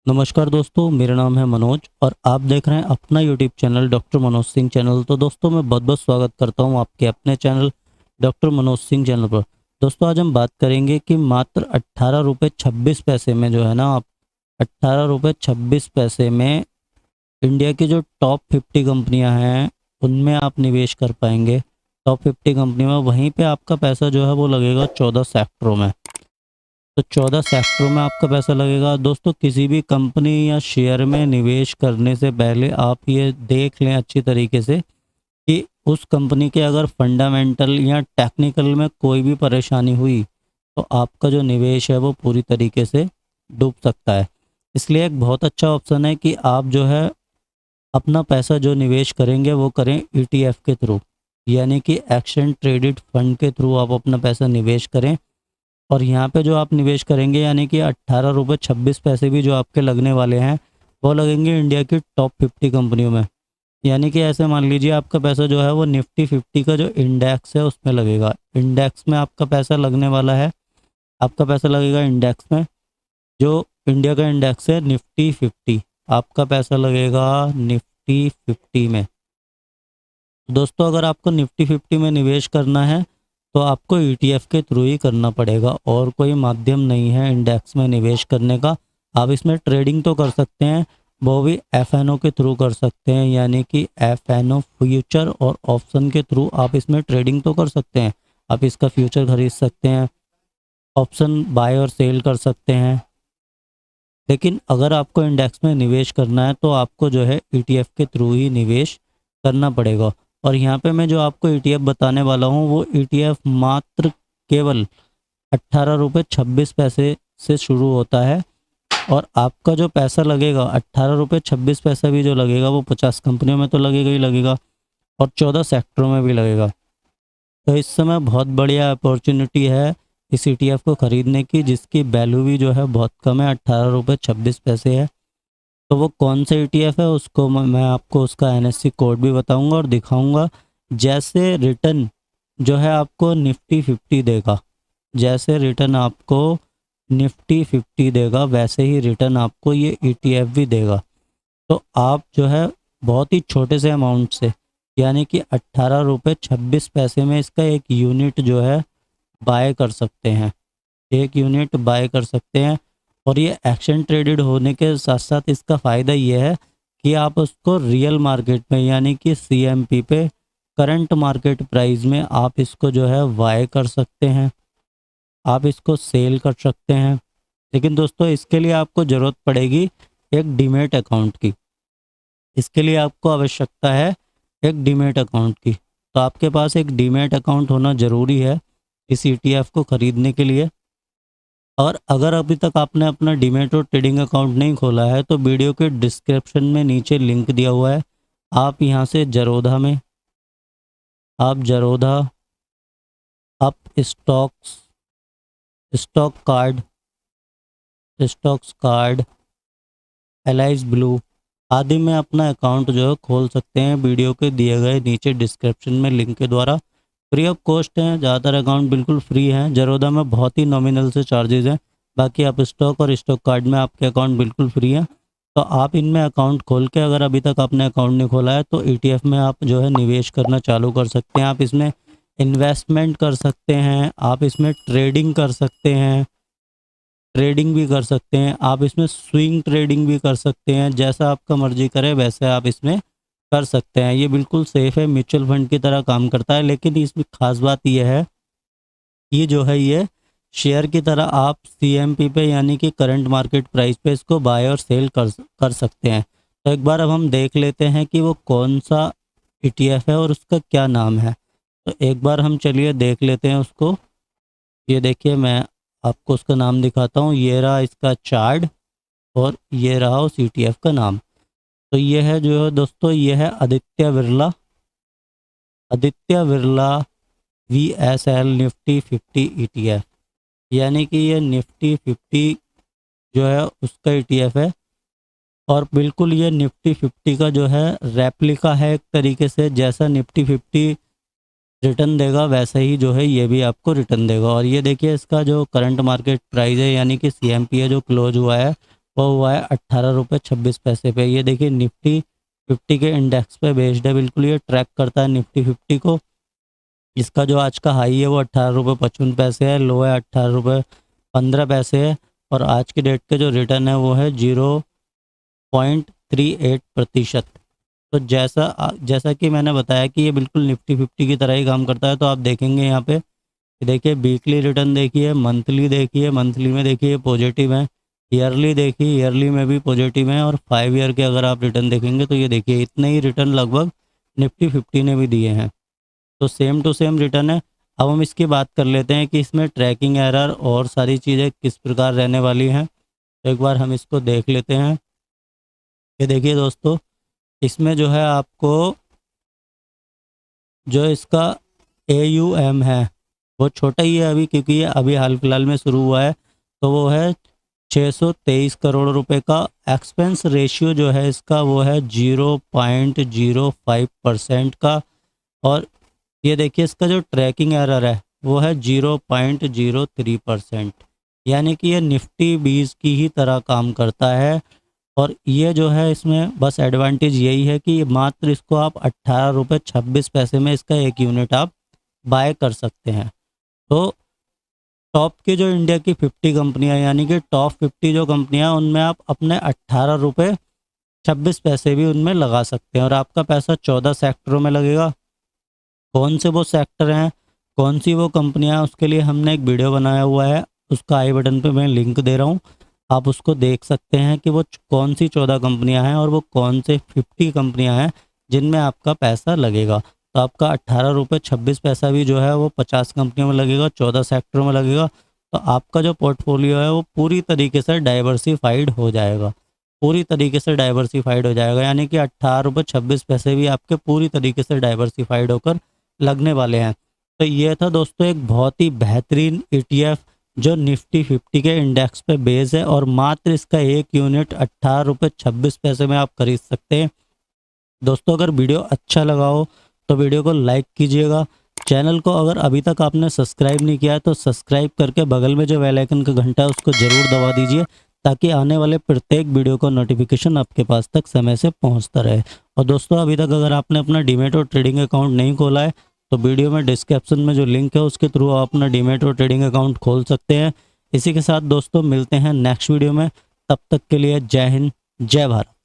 नमस्कार दोस्तों, मेरा नाम है मनोज और आप देख रहे हैं अपना YouTube channel doctor Manoj Singh channel. तो दोस्तों मैं बहुत बहुत स्वागत करता हूं आपके अपने channel doctor Manoj Singh channel पर। दोस्तों आज हम बात करेंगे कि मात्र 18 रुपये 26 पैसे में जो है ना, आप 18 रुपये 26 पैसे में इंडिया की जो टॉप 50 कंपनियां हैं उनमें आप निवेश कर पाएंगे। टॉप 50 कंपनी में वहीं पे आपका पैसा जो है वो लगेगा 14 सेक्टरों में। तो 14 सेक्टरों में आपका पैसा लगेगा। दोस्तों किसी भी कंपनी या शेयर में निवेश करने से पहले आप ये देख लें अच्छी तरीके से कि उस कंपनी के अगर फंडामेंटल या टेक्निकल में कोई भी परेशानी हुई तो आपका जो निवेश है वो पूरी तरीके से डूब सकता है। इसलिए एक बहुत अच्छा ऑप्शन है कि आप जो है अपना पैसा जो निवेश करेंगे वो करें ईटीएफ के थ्रू, यानी कि एक्सचेंज ट्रेडेड फंड के थ्रू आप अपना पैसा निवेश करें। और यहाँ पे जो आप निवेश करेंगे यानी कि 18 रुपये 26 पैसे भी जो आपके लगने वाले हैं वो लगेंगे इंडिया की टॉप 50 कंपनियों में। यानी कि ऐसे मान लीजिए आपका पैसा जो है वो निफ्टी 50 का जो इंडेक्स है उसमें लगेगा। इंडेक्स में आपका पैसा लगने वाला है, आपका पैसा लगेगा इंडेक्स में। जो इंडिया का इंडेक्स है निफ्टी 50, आपका पैसा लगेगा निफ्टी 50 में। दोस्तों अगर आपको निफ्टी 50 में निवेश करना है तो आपको ईटीएफ के थ्रू ही करना पड़ेगा और कोई माध्यम नहीं है इंडेक्स में निवेश करने का। आप इसमें ट्रेडिंग तो कर सकते हैं, वो भी एफएनओ के थ्रू कर सकते हैं, यानी कि एफएनओ फ्यूचर और ऑप्शन के थ्रू आप इसमें ट्रेडिंग तो कर सकते हैं। आप इसका फ्यूचर खरीद सकते हैं, ऑप्शन बाय और सेल कर सकते हैं। लेकिन अगर आपको इंडेक्स में निवेश करना है तो आपको जो है ईटीएफ के थ्रू ही निवेश करना पड़ेगा। और यहाँ पे मैं जो आपको ईटीएफ बताने वाला हूँ वो ईटीएफ मात्र केवल 18 रुपये 26 पैसे से शुरू होता है। और आपका जो पैसा लगेगा 18 रुपये 26 पैसा भी जो लगेगा वो 50 कंपनियों में तो लगेगा ही लगेगा और 14 सेक्टरों में भी लगेगा। तो इस समय बहुत बढ़िया अपॉर्चुनिटी है इस ईटीएफ को ख़रीदने की, जिसकी वैल्यू भी जो है बहुत कम है, 18 रुपये 26 पैसे है। तो वो कौन सा ईटीएफ है उसको मैं आपको उसका एनएससी कोड भी बताऊंगा और दिखाऊंगा। जैसे रिटर्न जो है आपको निफ्टी 50 देगा, जैसे रिटर्न आपको निफ्टी 50 देगा वैसे ही रिटर्न आपको ये ईटीएफ भी देगा। तो आप जो है बहुत ही छोटे से अमाउंट से, यानी कि 18 रुपये 26 पैसे में इसका एक यूनिट जो है बाय कर सकते हैं, एक यूनिट बाय कर सकते हैं। और ये एक्शन ट्रेडेड होने के साथ साथ इसका फ़ायदा ये है कि आप उसको रियल मार्केट में यानी कि सीएमपी पे करंट मार्केट प्राइस में आप इसको जो है बाय कर सकते हैं, आप इसको सेल कर सकते हैं। लेकिन दोस्तों इसके लिए आपको ज़रूरत पड़ेगी एक डीमेट अकाउंट की। इसके लिए आपको आवश्यकता है एक डीमेट अकाउंट की। तो आपके पास एक डीमेट अकाउंट होना ज़रूरी है इस ईटीएफ को ख़रीदने के लिए। और अगर अभी तक आपने अपना डीमेट और ट्रेडिंग अकाउंट नहीं खोला है तो वीडियो के डिस्क्रिप्शन में नीचे लिंक दिया हुआ है। आप यहाँ से जरोधा में आप जरोधा आप stock card stocks card allies blue आदि में अपना अकाउंट जो है खोल सकते हैं वीडियो के दिए गए नीचे डिस्क्रिप्शन में लिंक के द्वारा। फ्री ऑफ कॉस्ट हैं, ज़्यादातर अकाउंट बिल्कुल फ्री हैं। जरोधा में बहुत ही नॉमिनल से चार्जेस हैं, बाकी आप स्टॉक और स्टॉक कार्ड में आपके अकाउंट बिल्कुल फ्री हैं। तो आप इनमें अकाउंट खोल के अगर अभी तक आपने अकाउंट नहीं खोला है तो ईटीएफ में आप जो है निवेश करना चालू कर सकते हैं। आप इसमें इन्वेस्टमेंट कर सकते हैं, आप इसमें ट्रेडिंग कर सकते हैं, ट्रेडिंग भी कर सकते हैं, आप इसमें स्विंग ट्रेडिंग भी कर सकते हैं। जैसा आपका मर्जी करे वैसे आप इसमें कर सकते हैं। ये बिल्कुल सेफ़ है, म्यूचुअल फंड की तरह काम करता है। लेकिन इसमें ख़ास बात यह है कि जो है ये शेयर की तरह आप सीएमपी पे यानी कि करंट मार्केट प्राइस पे इसको बाय और सेल कर सकते हैं। तो एक बार अब हम देख लेते हैं कि वो कौन सा ईटीएफ है और उसका क्या नाम है। तो एक बार हम चलिए देख लेते हैं उसको। ये देखिए मैं आपको उसका नाम दिखाता हूँ, ये रहा इसका चार्ट और ये रहा उस ईटीएफ का नाम। तो ये है जो है दोस्तों, ये है Aditya Birla VSL Nifty 50 ETF, यानी कि ये निफ्टी 50 जो है उसका ईटीएफ है। और बिल्कुल ये निफ्टी 50 का जो है रेप्लिका है एक तरीके से। जैसा निफ्टी 50 रिटर्न देगा वैसे ही जो है ये भी आपको रिटर्न देगा। और ये देखिए इसका जो करंट मार्केट प्राइस है यानी कि सीएमपी है जो क्लोज हुआ है वो हुआ है 18 रुपये 26 पैसे पे। ये देखिए निफ्टी 50 के इंडेक्स पे बेस्ड है, बिल्कुल ये ट्रैक करता है निफ्टी 50 को। इसका जो आज का हाई है वो 18 रुपये 55 पैसे है, लो है 18 रुपये 15 पैसे है, और आज की डेट के जो रिटर्न है वो है 0.38%। तो जैसा कि मैंने बताया कि ये बिल्कुल निफ्टी 50 की तरह ही काम करता है। तो आप देखेंगे यहाँ पे, देखिए वीकली रिटर्न देखिए, मंथली देखिए, मंथली में देखिए पॉजिटिव है, ईयरली देखिए, ईयरली में भी पॉजिटिव है, और 5 ईयर के अगर आप रिटर्न देखेंगे तो ये देखिए इतने ही रिटर्न लगभग निफ्टी 50 ने भी दिए हैं। तो सेम टू सेम रिटर्न है। अब हम इसकी बात कर लेते हैं कि इसमें ट्रैकिंग एरर और सारी चीज़ें किस प्रकार रहने वाली हैं। तो एक बार हम इसको देख लेते हैं। ये देखिए दोस्तों, इसमें जो है आपको जो इसका AUM है वो छोटा ही है अभी, क्योंकि ये अभी हाल फिलहाल में शुरू हुआ है। तो वो है 623 करोड़ रुपए का। एक्सपेंस रेशियो जो है इसका वो है 0.05% का। और ये देखिए इसका जो ट्रैकिंग एरर है वो है 0.03%। यानी कि ये निफ्टी 20 की ही तरह काम करता है। और ये जो है इसमें बस एडवांटेज यही है कि मात्र इसको आप 18 रुपये 26 पैसे में इसका एक यूनिट आप बाय कर सकते हैं। तो टॉप की जो इंडिया की 50 कंपनियां, यानी कि टॉप 50 जो कंपनियां, उनमें आप अपने 18 रुपये 26 पैसे भी उनमें लगा सकते हैं, और आपका पैसा 14 सेक्टरों में लगेगा। कौन से वो सेक्टर हैं, कौन सी वो कंपनियां, उसके लिए हमने एक वीडियो बनाया हुआ है, उसका आई बटन पे मैं लिंक दे रहा हूँ, आप उसको देख सकते हैं कि वो कौन सी 14 कंपनियां हैं और वो कौन से 50 कंपनियां हैं जिनमें आपका पैसा लगेगा। तो आपका 18 रुपये 26 पैसा भी जो है वो 50 कंपनियों में लगेगा, 14 सेक्टरों में लगेगा। तो आपका जो पोर्टफोलियो है वो पूरी तरीके से डाइवर्सिफाइड हो जाएगा, पूरी तरीके से डाइवर्सिफाइड हो जाएगा। यानी कि 18 रुपये 26 पैसे भी आपके पूरी तरीके से डाइवर्सिफाइड होकर लगने वाले हैं। तो ये था दोस्तों एक बहुत ही बेहतरीन ETF जो निफ्टी 50 के इंडेक्स पे बेस है, और मात्र इसका एक यूनिट 18 रुपये 26 पैसे में आप खरीद सकते हैं। दोस्तों अगर वीडियो अच्छा लगा हो तो वीडियो को लाइक कीजिएगा। चैनल को अगर अभी तक आपने सब्सक्राइब नहीं किया है तो सब्सक्राइब करके बगल में जो बेल आइकन का घंटा है उसको ज़रूर दबा दीजिए, ताकि आने वाले प्रत्येक वीडियो का नोटिफिकेशन आपके पास तक समय से पहुंचता रहे। और दोस्तों अभी तक अगर आपने अपना डीमैट और ट्रेडिंग अकाउंट नहीं खोला है तो वीडियो में डिस्क्रिप्शन में जो लिंक है उसके थ्रू आप अपना डीमैट और ट्रेडिंग अकाउंट खोल सकते हैं। इसी के साथ दोस्तों मिलते हैं नेक्स्ट वीडियो में, तब तक के लिए जय हिंद जय भारत।